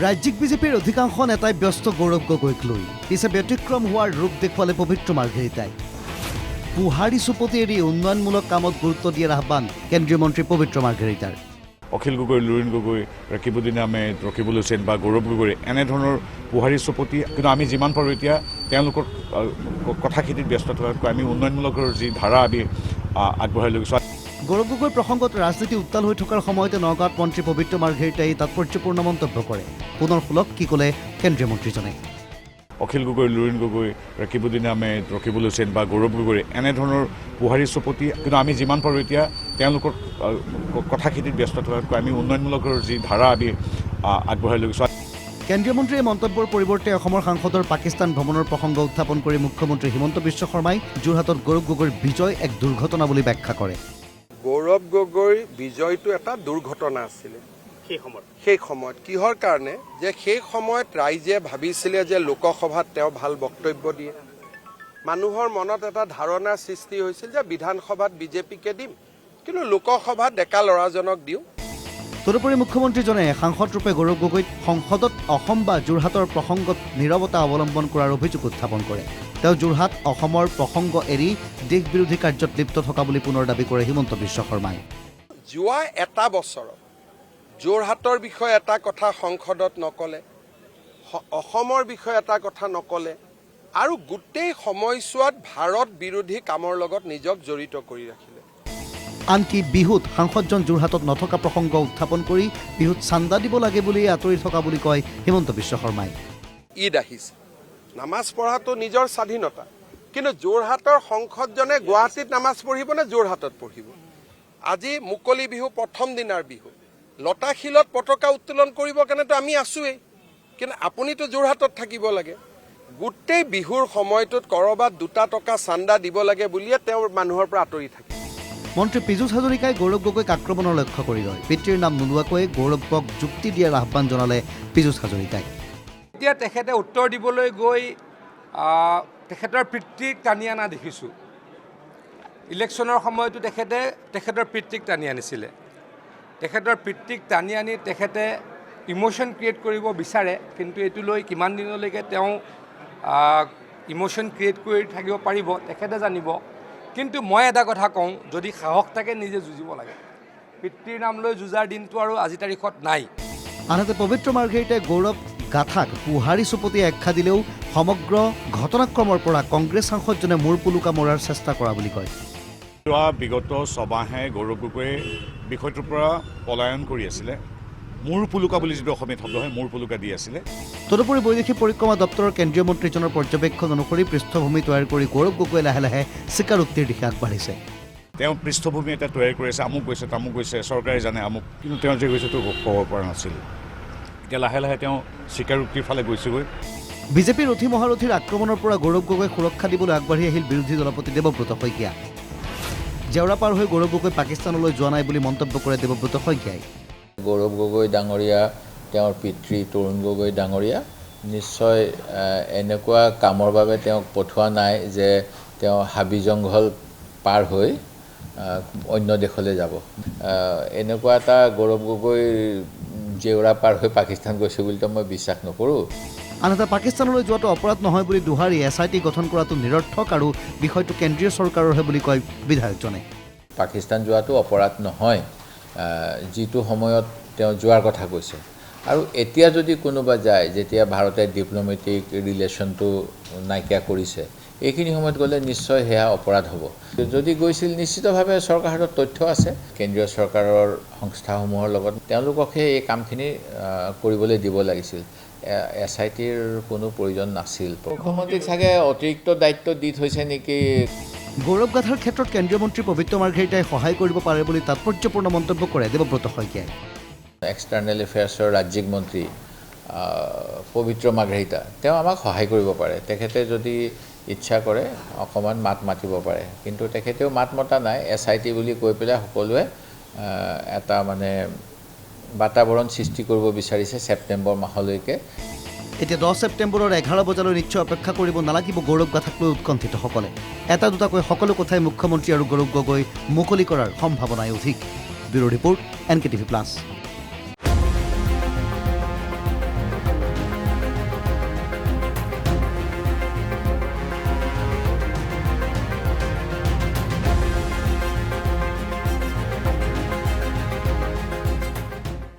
ৰাজ্যিক বিজেপিৰ অধিকাংশ নেতাই ব্যস্ত গৌৰৱ গগৈক লৈ পিছে ব্যতিক্ৰম হোৱাৰ ৰূপ দেখুৱালে পবিত্ৰ মাৰ্ঘেৰিটাই পুহাৰী চুপতি এৰি উন্নয়নমূলক কামত গুৰুত্ব দিয়াৰ আহ্বান কেন্দ্ৰীয় মন্ত্ৰী পবিত্ৰ মাৰ্ঘেৰিটাৰ অখিল গগৈ লুৰিণ গগৈ ৰাকিবুদ্দিন আহমেদ ৰকিবুল হুছেইন বা গৌৰৱ গগৈ এনেধৰণৰ পুহাৰী চুপতি কিন্তু আমি যিমান পাৰোঁ এতিয়া তেওঁলোকৰ কথাখিনিত ব্যস্ত থকাতকৈ আমি উন্নয়নমূলকৰ যি ধাৰা আমি আগবঢ়াই লৈ গৈছোঁ। গৌৰৱ গগৈৰ প্ৰসংগত ৰাজনীতি উত্তাল হৈ থকাৰ সময়তে নগাঁৱত মন্ত্ৰী পবিত্ৰ মাৰ্ঘেৰিটাই তাৎপৰ্যপূৰ্ণ মন্তব্য কৰে। পুনৰ শুনক কি ক'লে কেন্দ্ৰীয় মন্ত্ৰীজনে। অখিল গগৈ লুৰিণ গগৈ ৰাকিবুদ্দিন আহমেদ ৰকিবুল হুছেইন বা গৌৰৱ গগৈ এনেধৰণৰ পুহাৰী চুপতি কিন্তু আমি যিমান পাৰোঁ এতিয়া তেওঁলোকৰ কথাখিনিত ব্যস্ত থকাতকৈ আমি উন্নয়নমূলকৰ যি ধাৰা আমি আগবঢ়াই লৈ গৈছোঁ। কেন্দ্ৰীয় মন্ত্ৰীয়ে মন্তব্যৰ পৰিৱৰ্তে অসমৰ সাংসদৰ পাকিস্তান ভ্ৰমণৰ প্ৰসংগ উত্থাপন কৰি মুখ্যমন্ত্ৰী হিমন্ত বিশ্ব শৰ্মাই যোৰহাটত গৌৰৱ গগৈৰ বিজয় এক দুৰ্ঘটনা বুলি ব্যাখ্যা কৰে। গৌৰৱ গগৈৰ বিজয়টো এটা দুৰ্ঘটনা আছিলে সেই সময়ত কিহৰ কাৰণে যে সেই সময়ত ৰাইজে ভাবিছিলে যে লোকসভাত তেওঁ ভাল বক্তব্য দিয়ে, মানুহৰ মনত এটা ধাৰণাৰ সৃষ্টি হৈছিল যে বিধানসভাত বিজেপিকে দিম কিন্তু লোকসভাত ডেকা ল'ৰাজনক দিওঁ। তদুপৰি মুখ্যমন্ত্ৰীজনে সাংসদৰূপে গৌৰৱ গগৈক সংসদত অসম বা যোৰহাটৰ প্ৰসংগত নীৰৱতা অৱলম্বন কৰাৰ অভিযোগ উত্থাপন কৰে। তেওঁ যোৰহাট অসমৰ প্ৰসংগ এৰি দেশ বিৰোধী কাৰ্যত লিপ্ত থকা বুলি পুনৰ দাবী কৰে হিমন্ত বিশ্ব শৰ্মাই। যোৱা এটা বছৰত যোৰহাটৰ বিষয়ে এটা কথা সংসদত নকলে, অসমৰ বিষয়ে এটা কথা নকলে আৰু গোটেই সময়ছোৱাত ভাৰত বিৰোধী কামৰ লগত নিজক জড়িত কৰি ৰাখিলে। আনকি বিহুত সাংসদজন যোৰহাটত নথকা প্ৰসংগ উত্থাপন কৰি বিহুত চান্দা দিব লাগে বুলি আঁতৰি থকা বুলি কয় হিমন্ত বিশ্ব শৰ্মাই। ঈদ আহিছে, নামাজ পঢ়াটো নিজৰ স্বাধীনতা, কিন্তু যোৰহাটৰ সংসদজনে গুৱাহাটীত নামাজ পঢ়িব নে যোৰহাটত পঢ়িব? আজি মুকলি বিহু প্ৰথম দিনাৰ বিহু, লতাশিলত পতাকা উত্তোলন কৰিব কাৰণেতো আমি আছোৱেই, কিন্তু আপুনিতো যোৰহাটত থাকিব লাগে। গোটেই বিহুৰ সময়টোত ক'ৰবাত 2 টকা চান্দা দিব লাগে বুলিয়ে তেওঁ মানুহৰ পৰা আঁতৰি থাকে। মন্ত্ৰী পীযুষ হাজৰিকাই গৌৰৱ গগৈক আক্ৰমণৰ লক্ষ্য কৰি লয়। পিতৃৰ নাম নোলোৱাকৈ গৌৰৱক যুক্তি দিয়াৰ আহ্বান জনালে পীযুষ হাজৰিকাই। এতিয়া তেখেতে উত্তৰ দিবলৈ গৈ তেখেতৰ পিতৃক টানি অনা দেখিছোঁ। ইলেকশ্যনৰ সময়তো তেখেতৰ পিতৃক টানি আনিছিলে। তেখেতৰ পিতৃক টানি আনি তেখেতে ইম'শ্যন ক্ৰিয়েট কৰিব বিচাৰে, কিন্তু এইটো লৈ কিমান দিনলৈকে তেওঁ ইম'শ্যন ক্ৰিয়েট কৰি থাকিব পাৰিব তেখেতে জানিব। কিন্তু মই এটা কথা কওঁ, যদি সাহস থাকে নিজে যুঁজিব লাগে। পিতৃৰ নাম লৈ যুঁজাৰ দিনটো আৰু আজি তাৰিখত নাই। আনহাতে পবিত্ৰ মাৰ্ঘেৰিটাই গৌৰৱ গাথাক পুহাৰী চুপতি আখ্যা দিলেও সমগ্ৰ ঘটনাক্ৰমৰ পৰা কংগ্ৰেছ সাংসদজনে মূৰ পুলুকা মৰাৰ চেষ্টা কৰা বুলি কয়। যোৱা বিগত ছমাহে গৌৰৱ গগৈয়ে বিষয়টোৰ পৰা পলায়ন কৰি আছিলে। মূৰ পুলুকা বুলি যিটো অসমীয়াত শব্দ হয়, মূৰ পুলুকা দি আছিলে। তদুপৰি বৈদেশিক পৰিক্ৰমা দপ্তৰৰ কেন্দ্ৰীয় মন্ত্ৰীজনৰ পৰ্যবেক্ষণ অনুসৰি পৃষ্ঠভূমি তৈয়াৰ কৰি গৌৰৱ গগৈয়ে লাহে লাহে স্বীকাৰোক্তিৰ দিশে আগবাঢ়িছে। তেওঁ পৃষ্ঠভূমি এটা তৈয়াৰ কৰি আছে, আমুক গৈছে তামুক গৈছে, চৰকাৰে জানে আমুক, কিন্তু তেওঁ যে গৈছে ক'ব পৰা নাছিল। এতিয়া লাহে লাহে তেওঁ স্বীকাৰোক্তিৰ ফালে গৈছেগৈ। বিজেপিৰ ৰথী মহাৰথীৰ আক্ৰমণৰ পৰা গৌৰৱ গগৈক সুৰক্ষা দিবলৈ আগবাঢ়ি আহিল বিৰোধী দলপতি দেৱব্ৰত শইকীয়া। জেওৰা পাৰ হৈ গৌৰৱ গগৈ পাকিস্তানলৈ যোৱা নাই বুলি মন্তব্য কৰে দেৱব্ৰত শইকীয়াই। গৌৰৱ গগৈ ডাঙৰীয়া, তেওঁৰ পিতৃ তৰুণ গগৈ ডাঙৰীয়া নিশ্চয় এনেকুৱা কামৰ বাবে তেওঁক পঠোৱা নাই যে তেওঁ হাবি জংঘল পাৰ হৈ অন্য দেশলৈ যাব। এনেকুৱা এটা গৌৰৱ গগৈ জেওৰা পাৰ হৈ পাকিস্তান গৈছে বুলিতো মই বিশ্বাস নকৰোঁ। আনহাতে পাকিস্তানলৈ যোৱাটো অপৰাধ নহয় বুলি দোহাৰি SIT গঠন কৰাটো নিৰৰ্থক আৰু বিষয়টো কেন্দ্ৰীয় চৰকাৰৰহে বুলি কয় বিধায়কজনে। পাকিস্তান যোৱাটো অপৰাধ নহয়, যিটো সময়ত তেওঁ যোৱাৰ কথা কৈছে। আৰু এতিয়া যদি কোনোবা যায়, যেতিয়া ভাৰতে ডিপ্ল'মেটিক ৰিলেশ্যনটো নাইকিয়া কৰিছে, এইখিনি সময়ত গ'লে নিশ্চয় সেয়া অপৰাধ হ'ব। যদি গৈছিল নিশ্চিতভাৱে চৰকাৰৰ হাতত তথ্য আছে, কেন্দ্ৰীয় চৰকাৰৰ সংস্থাসমূহৰ লগত তেওঁলোককহে এই কামখিনি কৰিবলৈ দিব লাগিছিল। SITৰ কোনো প্ৰয়োজন নাছিল। মুখ্যমন্ত্ৰীক চাগে অতিৰিক্ত দায়িত্ব দি থৈছে নেকি। গৌৰৱ গাথাৰ ক্ষেত্ৰত কেন্দ্ৰীয় মন্ত্ৰী পবিত্ৰ মাৰ্ঘেৰিটাই সহায় কৰিব পাৰে বুলি তাৎপৰ্যপূৰ্ণ মন্তব্য কৰে দেৱব্ৰত শইকীয়াই। এক্সটাৰ্নেল এফেয়াৰ্ছৰ ৰাজ্যিক মন্ত্ৰী পবিত্ৰ মাৰ্ঘেৰিটা তেওঁ আমাক সহায় কৰিব পাৰে। তেখেতে যদি ইচ্ছা কৰে অকণমান মাত মাতিব পাৰে, কিন্তু তেখেতেও মাত মতা নাই। SIT বুলি কৈ পেলাই সকলোৱে এটা বাতাবৰণ সৃষ্টি কৰিব বিচাৰিছে ছেপ্টেম্বৰ মাহলৈকে। এতিয়া 10 ছেপ্টেম্বৰৰ 11 বজালৈ নিশ্চয় অপেক্ষা কৰিব নালাগিব গৌৰৱ গাথাক লৈ উৎকণ্ঠিতসকলে। এটা দুটাকৈ সকলো কথাই মুখ্যমন্ত্ৰী আৰু গৌৰৱ গগৈ মুকলি কৰাৰ সম্ভাৱনাই অধিক। Bureau report NKTV+।